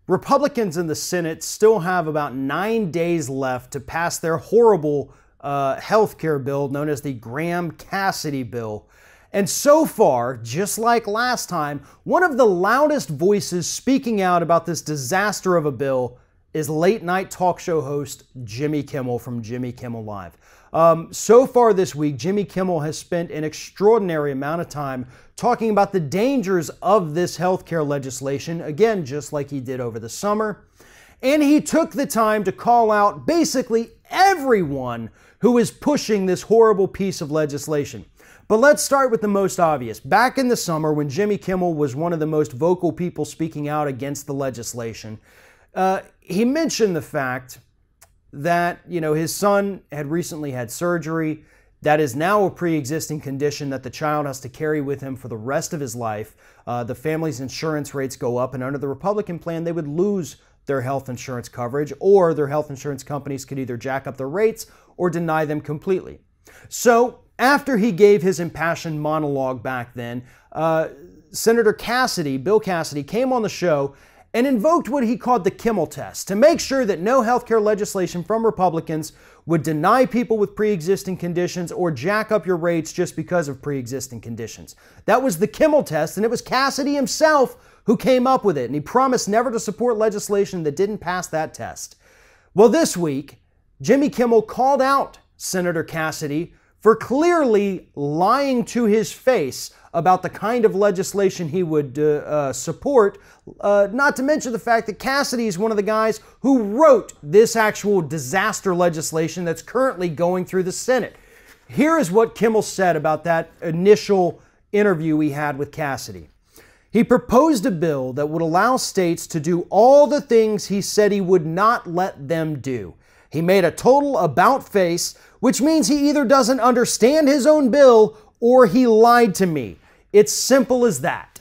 Republicans in the Senate still have about 9 days left to pass their horrible health care bill known as the Graham-Cassidy bill. And so far, just like last time, one of the loudest voices speaking out about this disaster of a bill is late-night talk show host Jimmy Kimmel from Jimmy Kimmel Live. So far this week, Jimmy Kimmel has spent an extraordinary amount of time talking about the dangers of this healthcare legislation, again, just like he did over the summer. And he took the time to call out basically everyone who is pushing this horrible piece of legislation. But let's start with the most obvious. Back in the summer, when Jimmy Kimmel was one of the most vocal people speaking out against the legislation, he mentioned the fact that, his son had recently had surgery. That is now a pre-existing condition that the child has to carry with him for the rest of his life. The family's insurance rates go up, and under the Republican plan, they would lose their health insurance coverage, or their health insurance companies could either jack up their rates or deny them completely. So after he gave his impassioned monologue back then, Senator Bill Cassidy, came on the show and invoked what he called the Kimmel test to make sure that no healthcare legislation from Republicans would deny people with pre-existing conditions or jack up your rates just because of pre-existing conditions. That was the Kimmel test, and it was Cassidy himself who came up with it, and he promised never to support legislation that didn't pass that test. Well, this week, Jimmy Kimmel called out Senator Cassidy for clearly lying to his face about the kind of legislation he would support, not to mention the fact that Cassidy is one of the guys who wrote this actual disaster legislation that's currently going through the Senate. Here is what Kimmel said about that initial interview he had with Cassidy. He proposed a bill that would allow states to do all the things he said he would not let them do. He made a total about face, which means he either doesn't understand his own bill or he lied to me. It's simple as that.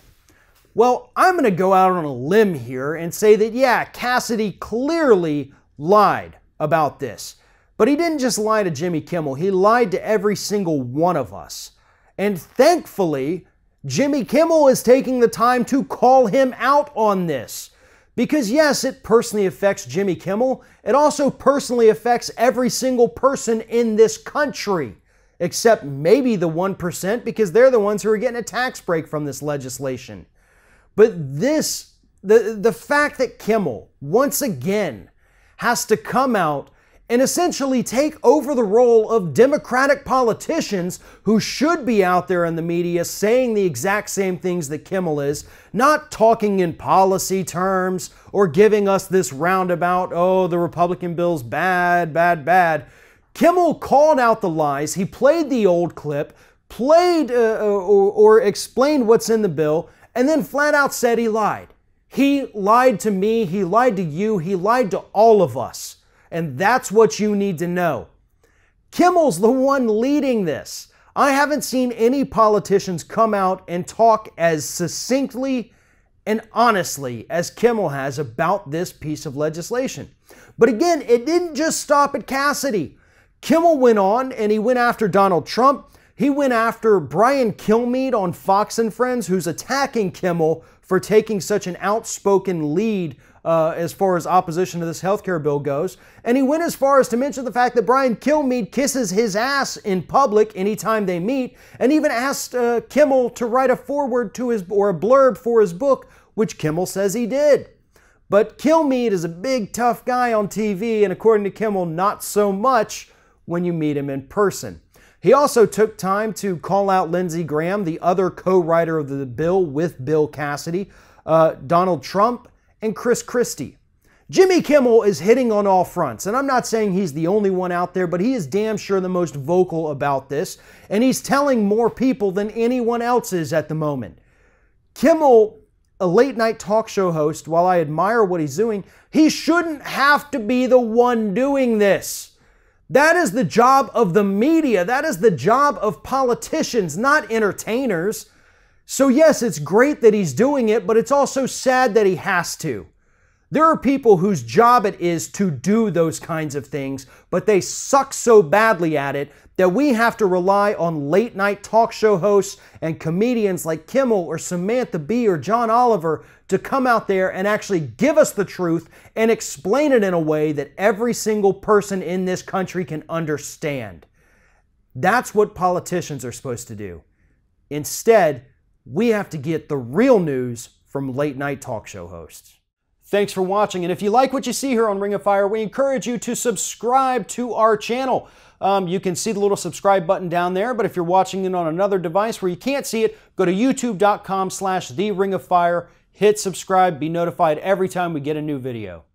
Well, I'm going to go out on a limb here and say that, yeah, Cassidy clearly lied about this. But he didn't just lie to Jimmy Kimmel. He lied to every single one of us. And thankfully, Jimmy Kimmel is taking the time to call him out on this. Because yes, it personally affects Jimmy Kimmel. It also personally affects every single person in this country, except maybe the 1%, because they're the ones who are getting a tax break from this legislation. But the fact that Kimmel, once again, has to come out and essentially take over the role of Democratic politicians who should be out there in the media saying the exact same things that Kimmel is, not talking in policy terms or giving us this roundabout, oh, the Republican bill's bad, bad, bad. Kimmel called out the lies. He played the old clip, played or explained what's in the bill, and then flat out said he lied. He lied to me, he lied to you, he lied to all of us. And that's what you need to know. Kimmel's the one leading this. I haven't seen any politicians come out and talk as succinctly and honestly as Kimmel has about this piece of legislation. But again, it didn't just stop at Cassidy. Kimmel went on and he went after Donald Trump. He went after Brian Kilmeade on Fox and Friends, who's attacking Kimmel for taking such an outspoken lead as far as opposition to this healthcare bill goes. And he went as far as to mention the fact that Brian Kilmeade kisses his ass in public anytime they meet, and even asked Kimmel to write a foreword to his, or a blurb for his book, which Kimmel says he did. But Kilmeade is a big, tough guy on TV, and according to Kimmel, not so much when you meet him in person. He also took time to call out Lindsey Graham, the other co-writer of the bill with Bill Cassidy, Donald Trump, and Chris Christie. Jimmy Kimmel is hitting on all fronts, and I'm not saying he's the only one out there, but he is damn sure the most vocal about this, and he's telling more people than anyone else is at the moment. Kimmel, a late-night talk show host, while I admire what he's doing, he shouldn't have to be the one doing this. That is the job of the media. That is the job of politicians, not entertainers. So yes, it's great that he's doing it, but it's also sad that he has to. There are people whose job it is to do those kinds of things, but they suck so badly at it that we have to rely on late night talk show hosts and comedians like Kimmel or Samantha Bee or John Oliver to come out there and actually give us the truth and explain it in a way that every single person in this country can understand. That's what politicians are supposed to do. Instead, we have to get the real news from late night talk show hosts. Thanks for watching, and if you like what you see here on Ring of Fire, we encourage you to subscribe to our channel. You can see the little subscribe button down there, but if you're watching it on another device where you can't see it, go to youtube.com/TheRingOfFire, hit subscribe, be notified every time we get a new video.